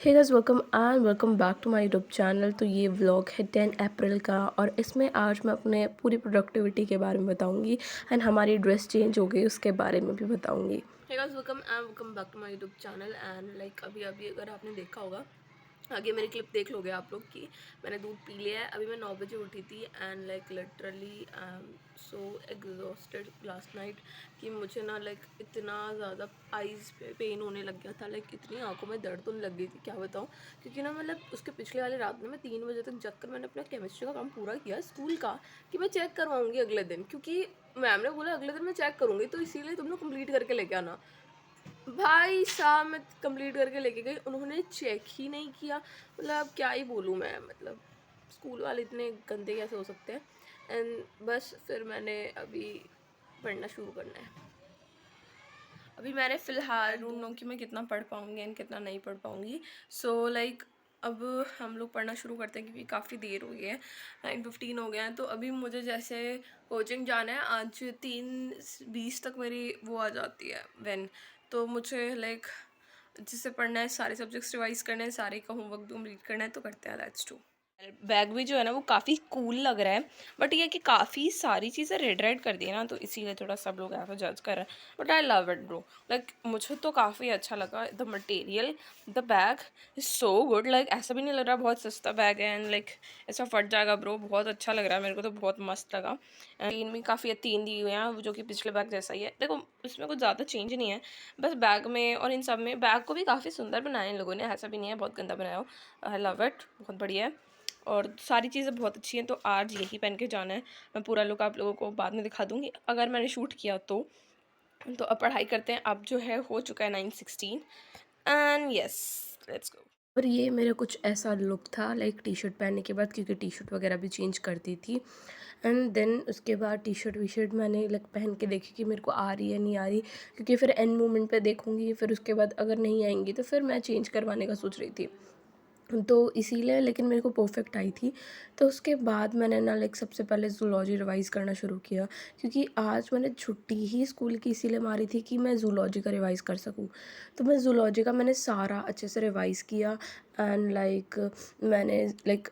Hey guys welcome back to my YouTube channel. तो ये vlog है 10 अप्रैल का और इसमें आज मैं अपने पूरी प्रोडक्टिविटी के बारे में बताऊंगी एंड हमारी ड्रेस चेंज हो गई उसके बारे में भी बताऊंगी। Hey guys welcome back to my YouTube channel and अभी अभी अगर आपने देखा होगा, आगे मेरी क्लिप देख लोगे आप लोग की मैंने दूध पी लिया है। अभी मैं 9 बजे उठी थी and literally I am so exhausted last night कि मुझे ना इतना ज़्यादा आईज़ पे पेन होने लग गया था। इतनी आंखों में दर्द होने लग गई थी, क्या बताऊँ। क्योंकि ना उसके पिछले वाले रात में मैं 3 बजे तक जग कर मैंने अपना केमिस्ट्री का काम पूरा किया स्कूल का कि मैं चेक करवाऊँगी अगले दिन, क्योंकि मैम ने बोला अगले दिन मैं चेक करूँगी, तो इसीलिए तुम लोग कंप्लीट करके लेके आना। भाई साहब मैं कंप्लीट करके लेके गई, उन्होंने चेक ही नहीं किया। अब क्या ही बोलूँ मैं, स्कूल वाले इतने गंदे कैसे हो सकते हैं। एंड बस फिर मैंने अभी पढ़ना शुरू करना है। अभी मैंने फ़िलहाल डोंट नो कि मैं कितना पढ़ पाऊँगी एंड कितना नहीं पढ़ पाऊँगी। सो अब हम लोग पढ़ना शुरू करते हैं क्योंकि काफ़ी देर हो गई है, 9:15 हो गया है। तो अभी मुझे जैसे कोचिंग जाना है, आज 3:20 तक मेरी वो आ जाती है वैन। तो मुझे जिससे पढ़ना है, सारे सब्जेक्ट्स रिवाइज करने हैं, सारे का होमवर्क भी कंप्लीट करना है, तो करते हैं, लेट्स डू। बैग भी जो है ना वो काफ़ी कूल लग रहा है, बट ये कि काफ़ी सारी चीज़ें रेड रेड कर दी है ना, तो इसीलिए थोड़ा सब लोग ऐसा जज कर रहे हैं। But I love it bro, मुझे तो काफ़ी अच्छा लगा। The material, the bag is so good. ऐसा भी नहीं लग रहा बहुत सस्ता बैग है एंड ऐसा फट जाएगा ब्रो। बहुत अच्छा लग रहा है, मेरे को तो बहुत मस्त लगा। तीन भी काफ़ी 3 दी हुए हैं जो कि पिछले बैग जैसा ही है। देखो इसमें कुछ ज़्यादा चेंज नहीं है, बस बैग में और इन सब में। बैग को भी काफ़ी सुंदर बनाया इन लोगों ने, ऐसा भी नहीं है बहुत गंदा बनाया हो। आई लव इट, बहुत बढ़िया है और सारी चीज़ें बहुत अच्छी हैं। तो आज यही पहन के जाना है। मैं पूरा लुक आप लोगों को बाद में दिखा दूँगी अगर मैंने शूट किया तो अब पढ़ाई करते हैं। अब जो है हो चुका है 9:16 एंड यस, लेट्स गो। और ये मेरा कुछ ऐसा लुक था टी शर्ट पहनने के बाद, क्योंकि टी शर्ट वगैरह भी चेंज कर दी थी। एंड देन उसके बाद टी शर्ट वी शर्ट मैंने पहन के देखी कि मेरे को आ रही है नहीं आ रही, क्योंकि फिर एंड मोमेंट पे देखूँगी, फिर उसके बाद अगर नहीं आएंगी तो फिर मैं चेंज करवाने का सोच रही थी। तो इसीलिए लेकिन मेरे को परफेक्ट आई थी। तो उसके बाद मैंने ना सबसे पहले ज़ूलॉजी रिवाइज़ करना शुरू किया, क्योंकि आज मैंने छुट्टी ही स्कूल की इसीलिए मारी थी कि मैं ज़ूलॉजी का रिवाइज़ कर सकूँ। तो मैं ज़ूलॉजी का मैंने सारा अच्छे से रिवाइज़ किया एंड मैंने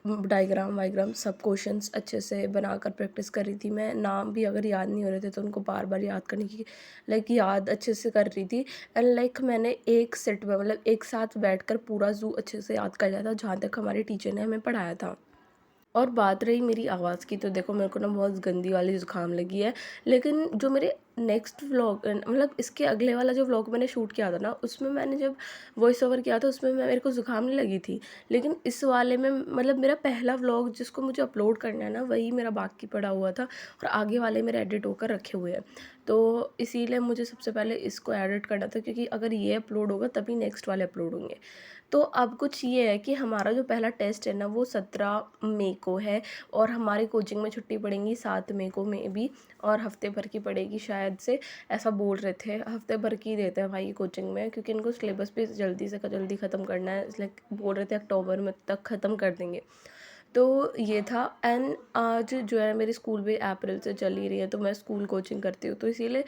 डायग्राम वायग्राम सब क्वेश्चंस अच्छे से बनाकर प्रैक्टिस कर रही थी। मैं नाम भी अगर याद नहीं हो रहे थे तो उनको बार बार याद करने की याद अच्छे से कर रही थी। एंड मैंने एक सेट में एक साथ बैठकर पूरा ज़ू अच्छे से याद कर लिया था, जहाँ तक हमारे टीचर ने हमें पढ़ाया था। और बात रही मेरी आवाज़ की, तो देखो मेरे को ना बहुत गंदी वाली ज़ुकाम लगी है। लेकिन जो मेरे नेक्स्ट व्लॉग इसके अगले वाला जो व्लॉग मैंने शूट किया था ना, उसमें मैंने जब वॉइस ओवर किया था उसमें मेरे को ज़ुकाम नहीं लगी थी। लेकिन इस वाले में मेरा पहला व्लॉग जिसको मुझे अपलोड करना है ना, वही मेरा बाकी पड़ा हुआ था और आगे वाले मेरे एडिट होकर रखे हुए हैं। तो इसीलिए मुझे सबसे पहले इसको एडिट करना था, क्योंकि अगर ये अपलोड होगा तभी नेक्स्ट वाले अपलोड होंगे। तो अब कुछ ये है कि हमारा जो पहला टेस्ट है ना वो 17 मई को है और हमारी कोचिंग में छुट्टी पड़ेगी 7 मई को में भी, और हफ्ते भर की पड़ेगी शायद से, ऐसा बोल रहे थे। हफ्ते भर की देते हैं भाई कोचिंग में, क्योंकि इनको सिलेबस भी जल्दी ख़त्म करना है। बोल रहे थे अक्टूबर में तक ख़त्म कर देंगे। तो ये था। एंड आज जो है मेरी स्कूल भी अप्रैल से चल ही रही है, तो मैं स्कूल कोचिंग करती हूँ, तो इसीलिए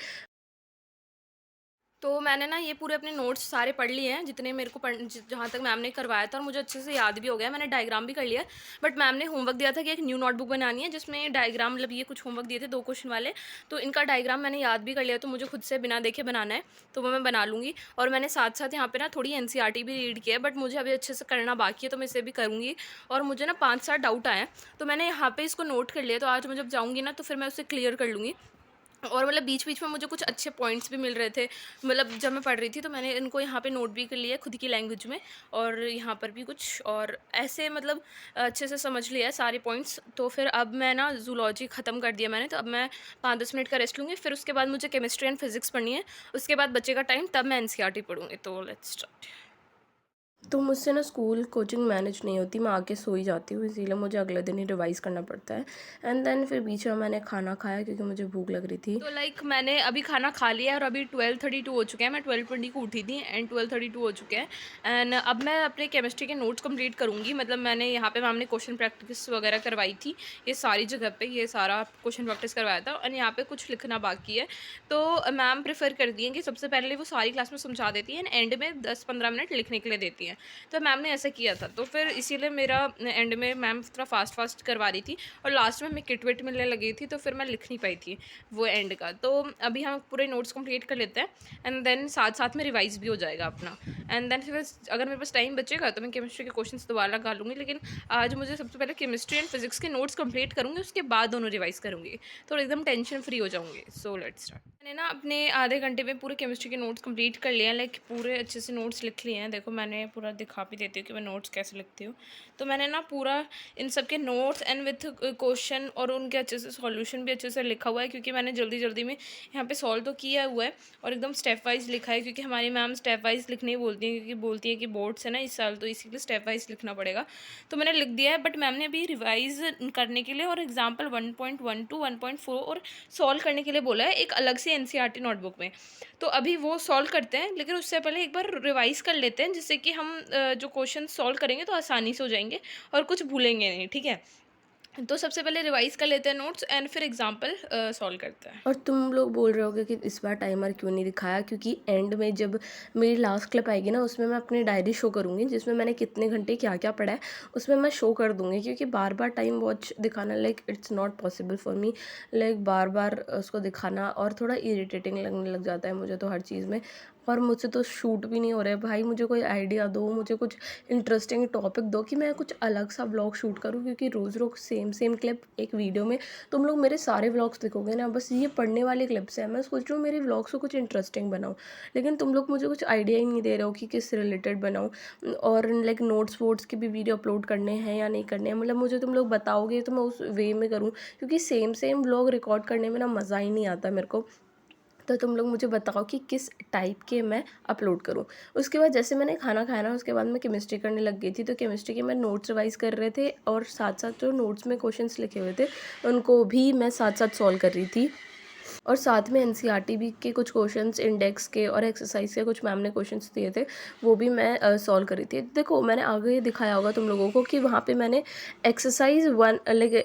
तो मैंने ना ये पूरे अपने नोट्स सारे पढ़ लिए हैं जितने मेरे को जहाँ तक मैम ने करवाया था, और मुझे अच्छे से याद भी हो गया। मैंने डायग्राम भी कर लिया। बट मैम ने होमवर्क दिया था कि एक न्यू नोटबुक बनानी है जिसमें डायग्राम, ये कुछ होमवर्क दिए थे 2 क्वेश्चन वाले, तो इनका डायग्राम मैंने याद भी कर लिया। तो मुझे खुद से बिना देखे बनाना है, तो वो मैं बना लूँगी। और मैंने साथ साथ यहाँ पर ना थोड़ी NCERT भी रीड किया है, बट मुझे अभी अच्छे से करना बाकी है, तो मैं इसे भी करूँगी। और मुझे ना 5-7 डाउट आए हैं, तो मैंने यहाँ पर इसको नोट कर लिया। तो आज मैं जब जाऊँगी ना तो फिर मैं उसे क्लियर कर लूँगी। और बीच बीच में मुझे कुछ अच्छे पॉइंट्स भी मिल रहे थे, जब मैं पढ़ रही थी, तो मैंने इनको यहाँ पे नोट भी कर लिया खुद की लैंग्वेज में, और यहाँ पर भी कुछ और ऐसे अच्छे से समझ लिया है सारे पॉइंट्स। तो फिर अब मैं ना जूलॉजी ख़त्म कर दिया मैंने, तो अब मैं 5-10 मिनट का रेस्ट लूँगी। फिर उसके बाद मुझे केमिस्ट्री एंड फिजिक्स पढ़नी है, उसके बाद बचेगा टाइम, तब मैं NCERT पढ़ूँगी। तो लेट्स स्टार्ट। तो मुझसे ना स्कूल कोचिंग मैनेज नहीं होती, मैं आके सो ही जाती हूँ, इसीलिए मुझे अगले दिन ही रिवाइज़ करना पड़ता है। एंड देन फिर बीच में मैंने खाना खाया क्योंकि मुझे भूख लग रही थी। तो मैंने अभी खाना खा लिया है और अभी 12:32 हो चुके हैं। मैं 12:20 को उठी थी एंड 12:32 हो चुके हैं। एंड अब मैं अपने केमिस्ट्री के नोट्स कंप्लीट करूँगी। मैंने यहाँ पे मैम ने क्वेश्चन प्रैक्टिस वगैरह करवाई थी, ये सारी जगह पे ये सारा क्वेश्चन प्रैक्टिस करवाया था, और यहाँ पे कुछ लिखना बाकी है। तो मैम प्रेफर कर दिए कि सबसे पहले वो सारी क्लास में समझा देती हैं एंड में 10-15 मिनट लिखने के लिए देती हैं। है। तो मैम ने ऐसा किया था, तो फिर इसीलिए मेरा एंड में मैम थोड़ा फास्ट करवा रही थी और लास्ट में हमें किट विट मिलने लगी थी, तो फिर मैं लिख नहीं पाई थी वो एंड का। तो अभी हम पूरे नोट्स कंप्लीट कर लेते हैं एंड देन साथ साथ में रिवाइज भी हो जाएगा अपना। एंड देन फिर अगर मेरे पास टाइम बचेगा तो मैं केमिस्ट्री के क्वेश्चन दोबारा लगा लूँगी, लेकिन आज मुझे सबसे पहले केमिस्ट्री एंड फिजिक्स के नोट्स कंप्लीट करूँगी, उसके बाद दोनों रिवाइज करूँगी, तो एकदम टेंशन फ्री हो जाऊँगी। So let's start. मैंने ना अपने आधे घंटे में पूरे केमिस्ट्री के नोट्स कंप्लीट कर लिए हैं, लाइक पूरे अच्छे से नोट्स लिख लिए हैं। देखो मैंने पूरा दिखा भी देती हूँ कि मैं नोट्स कैसे लिखती हूँ। तो मैंने ना पूरा इन सब के नोट्स एंड विथ क्वेश्चन और उनके अच्छे से सॉल्यूशन भी अच्छे से लिखा हुआ है, क्योंकि मैंने जल्दी जल्दी में यहाँ पे सॉल्व तो किया हुआ है और एकदम स्टेप वाइज लिखा है, क्योंकि हमारी मैम स्टेप वाइज लिखने ही बोलती हैं, क्योंकि बोलती है कि बोर्ड्स है ना इस साल, तो इसीलिए स्टेप वाइज लिखना पड़ेगा। तो मैंने लिख दिया है, बट मैम ने अभी रिवाइज करने के लिए और एग्जाम्पल 1.1 to 1.4 और सॉल्व करने के लिए बोला है एक अलग से एनसीईआरटी नोटबुक में। तो अभी वो सॉल्व करते हैं, लेकिन उससे पहले एक बार रिवाइज कर लेते हैं, जिससे कि हम जो क्वेश्चन सॉल्व करेंगे तो आसानी से हो जाएंगे और कुछ भूलेंगे नहीं, ठीक है। तो सबसे पहले रिवाइज कर लेते हैं नोट्स एंड फिर एग्जाम्पल सॉल्व करते हैं। और तुम लोग बोल रहे होगे कि इस बार टाइमर क्यों नहीं दिखाया, क्योंकि एंड में जब मेरी लास्ट क्लिप आएगी ना, उसमें मैं अपनी डायरी शो करूँगी, जिसमें मैंने कितने घंटे क्या क्या पढ़ा है उसमें मैं शो कर दूँगी, क्योंकि बार बार टाइम वॉच दिखाना like it's not possible for me. Like बार बार उसको दिखाना और थोड़ा इरिटेटिंग लगने लग जाता है मुझे तो हर चीज़ में। और मुझसे तो शूट भी नहीं हो रहा है भाई, मुझे कोई आइडिया दो, मुझे कुछ इंटरेस्टिंग टॉपिक दो कि मैं कुछ अलग सा व्लॉग शूट करूँ, क्योंकि रोज़ रोज़ सेम सेम क्लिप एक वीडियो में तुम लोग मेरे सारे व्लॉग्स देखोगे ना, बस ये पढ़ने वाली क्लिप्स हैं। मैं सोच रही हूँ मेरे व्लॉग्स को कुछ इंटरेस्टिंग बनाऊँ, लेकिन तुम लोग मुझे कुछ आइडिया ही नहीं दे रहे हो कि किस रिलेटेड बनाऊँ। और लाइक नोट्स वोट्स की भी वीडियो अपलोड करने हैं या नहीं करने हैं, मतलब मुझे तुम लोग बताओगे तो मैं उस वे में करूँ, क्योंकि सेम सेम व्लॉग रिकॉर्ड करने में ना मज़ा ही नहीं आता मेरे को। तो तुम लोग मुझे बताओ कि किस टाइप के मैं अपलोड करूँ। उसके बाद जैसे मैंने खाना खाया ना, उसके बाद मैं केमिस्ट्री करने लग गई थी, तो केमिस्ट्री के मैं नोट्स रिवाइज़ कर रहे थे और साथ-साथ जो नोट्स में क्वेश्चंस लिखे हुए थे, उनको भी मैं साथ-साथ सॉल्व कर रही थी। और साथ में एनसीईआरटी भी के कुछ क्वेश्चंस, इंडेक्स के और एक्सरसाइज के कुछ मैम ने क्वेश्चंस दिए थे, वो भी मैं सॉल्व कर रही थी। देखो मैंने आगे दिखाया होगा तुम लोगों को कि वहाँ पे मैंने एक्सरसाइज 1 लाइक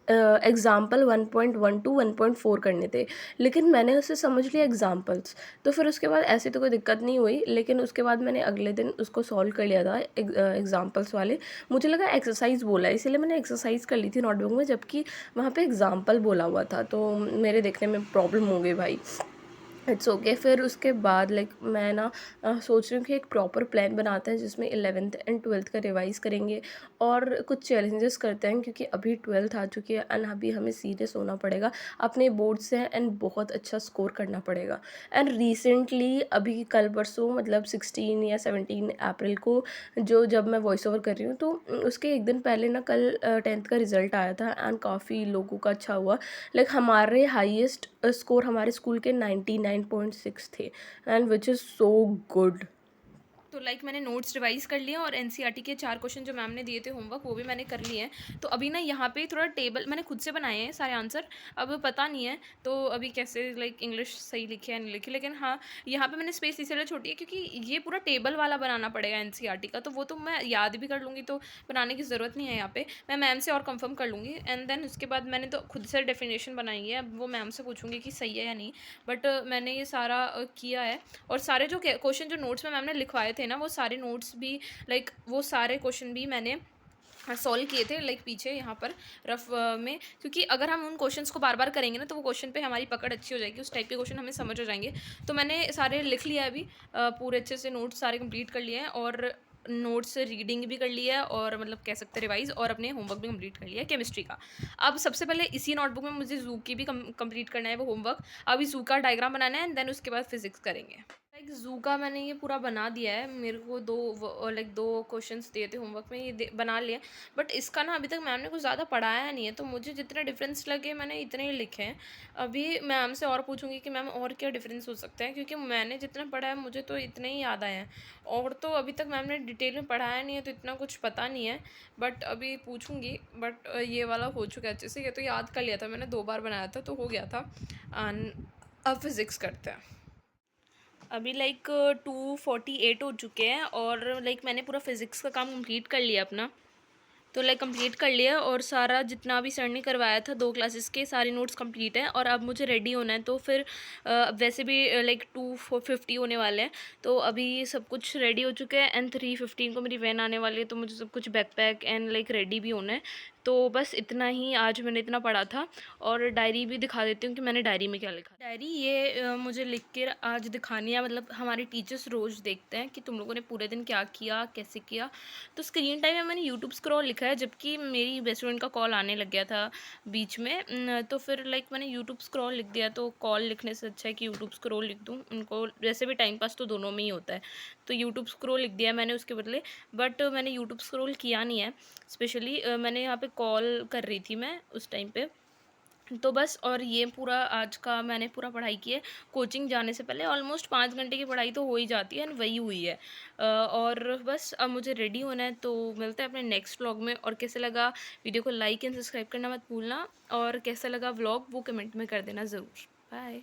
एग्ज़ाम्पल 1.1 टू 1.4 करने थे, लेकिन मैंने उससे समझ लिया एग्ज़ाम्पल्स, तो फिर उसके बाद ऐसी तो कोई दिक्कत नहीं हुई, लेकिन उसके बाद मैंने अगले दिन उसको सॉल्व कर लिया था एग्ज़ाम्पल्स वाले। मुझे लगा एक्सरसाइज़ बोला है, इसीलिए मैंने एक्सरसाइज़ कर ली थी नोटबुक में, जबकि वहाँ पे एग्ज़ाम्पल बोला हुआ था, तो मेरे देखने में प्रॉब्लम हो गई भाई। It's okay. फिर उसके बाद लाइक मैं ना सोच रही हूँ कि एक प्रॉपर प्लान बनाते हैं, जिसमें 11th एंड 12th का रिवाइज़ करेंगे और कुछ चैलेंजेस करते हैं, क्योंकि अभी 12th आ चुकी है एंड अभी हमें सीरियस होना पड़ेगा अपने बोर्ड से एंड बहुत अच्छा स्कोर करना पड़ेगा। एंड रिसेंटली अभी कल परसों मतलब 16 या 17 अप्रैल को जब मैं वॉइस ओवर कर रही हूँ, तो उसके एक दिन पहले ना कल 10th का रिज़ल्ट आया था एंड काफ़ी लोगों का अच्छा हुआ। लाइक हमारे हाईएस्ट स्कोर हमारे स्कूल के 99.6 थे, and which is so good. तो लाइक मैंने नोट्स रिवाइज कर लिए और एनसीईआरटी के 4 क्वेश्चन जो मैम ने दिए थे होमवर्क, वो भी मैंने कर लिए हैं। तो अभी ना यहाँ पे थोड़ा टेबल मैंने खुद से बनाए हैं सारे आंसर, अब पता नहीं है तो अभी कैसे लाइक इंग्लिश सही लिखी है नहीं लिखी, लेकिन हाँ यहाँ पे मैंने स्पेस इसलिए छोड़ी है क्योंकि ये पूरा टेबल वाला बनाना पड़ेगा एनसीईआरटी का, तो वो तो मैं याद भी कर लूँगी, तो बनाने की ज़रूरत नहीं है यहाँ पे। मैं मैम से और कंफर्म कर लूँगी एंड देन उसके बाद मैंने तो खुद से डेफिनेशन बनाई है, अब वो मैम से पूछूंगी कि सही है या नहीं, बट मैंने ये सारा किया है। और सारे जो क्वेश्चन जो नोट्स में मैम ने लिखवाए थे ना, वो सारे नोट्स भी लाइक वो सारे क्वेश्चन भी मैंने सॉल्व किए थे लाइक पीछे यहाँ पर रफ में, क्योंकि अगर हम उन क्वेश्चंस को बार बार करेंगे ना, तो वो क्वेश्चन पे हमारी पकड़ अच्छी हो जाएगी, उस टाइप के क्वेश्चन हमें समझ हो जाएंगे। तो मैंने सारे लिख लिया है अभी, पूरे अच्छे से नोट्स सारे कंप्लीट कर लिए हैं और नोट्स रीडिंग भी कर लिया है और मतलब कह सकते हैं रिवाइज, और अपने होमवर्क भी कंप्लीट कर लिया है केमिस्ट्री का। अब सबसे पहले इसी नोटबुक में मुझे जू की भी कंप्लीट करना है वो होमवर्क। अभी जू का डायग्राम बनाना है एंड देन उसके बाद फिजिक्स करेंगे। लाइक जू का मैंने ये पूरा बना दिया है, मेरे को दो क्वेश्चंस दिए थे होमवर्क में, ये बना लिए। बट इसका ना अभी तक मैम ने कुछ ज़्यादा पढ़ाया नहीं है, तो मुझे जितने डिफरेंस लगे मैंने इतने ही लिखे हैं। अभी मैम से और पूछूंगी कि मैम और क्या डिफरेंस हो सकता है, क्योंकि मैंने जितना पढ़ा है मुझे तो इतने ही याद आए हैं, और तो अभी तक मैम ने डिटेल में पढ़ाया नहीं है, तो इतना कुछ पता नहीं है। बट अभी पूछूंगी, बट ये वाला हो चुका है अच्छे से, ये तो याद कर लिया था मैंने, 2 बार बनाया था तो हो गया था। अब फिज़िक्स करते हैं। अभी लाइक 2:48 हो चुके हैं और लाइक मैंने पूरा फिज़िक्स का काम कंप्लीट कर लिया अपना। तो लाइक कंप्लीट कर लिया और सारा जितना भी सर ने करवाया था 2 क्लासेस के सारे नोट्स कंप्लीट हैं और अब मुझे रेडी होना है। तो फिर वैसे भी लाइक 2:50 होने वाले हैं, तो अभी सब कुछ रेडी हो चुका है एंड 3:15 को मेरी वैन आने वाली है, तो मुझे सब कुछ बैकपैक एंड लाइक रेडी भी होना है। तो बस इतना ही आज मैंने इतना पढ़ा था। और डायरी भी दिखा देती हूँ कि मैंने डायरी में क्या लिखा। डायरी ये मुझे लिख के आज दिखानी है, मतलब हमारे टीचर्स रोज़ देखते हैं कि तुम लोगों ने पूरे दिन क्या किया, कैसे किया। तो स्क्रीन टाइम में मैंने यूट्यूब स्क्रॉल लिखा है, जबकि मेरी बेस्ट फ्रेंड का कॉल आने लग गया था बीच में। तो फिर लाइक मैंने यूट्यूब स्क्रॉल लिख दिया, तो कॉल लिखने से अच्छा है कि यूट्यूब स्क्रॉल लिख दूँ। उनको वैसे भी टाइम पास तो दोनों में ही होता है, तो यूट्यूब स्क्रॉल लिख दिया मैंने उसके बदले। बट मैंने यूट्यूब स्क्रॉल किया नहीं है, स्पेशली मैंने यहाँ पे कॉल कर रही थी मैं उस टाइम पे। तो बस, और ये पूरा आज का मैंने पूरा पढ़ाई की है। कोचिंग जाने से पहले ऑलमोस्ट 5 घंटे की पढ़ाई तो हो ही जाती है एंड वही हुई है। और बस अब मुझे रेडी होना है, तो मिलते हैं अपने नेक्स्ट व्लॉग में। और कैसे लगा वीडियो को लाइक एंड सब्सक्राइब करना मत भूलना, और कैसा लगा व्लॉग वो कमेंट में कर देना ज़रूर। बाय।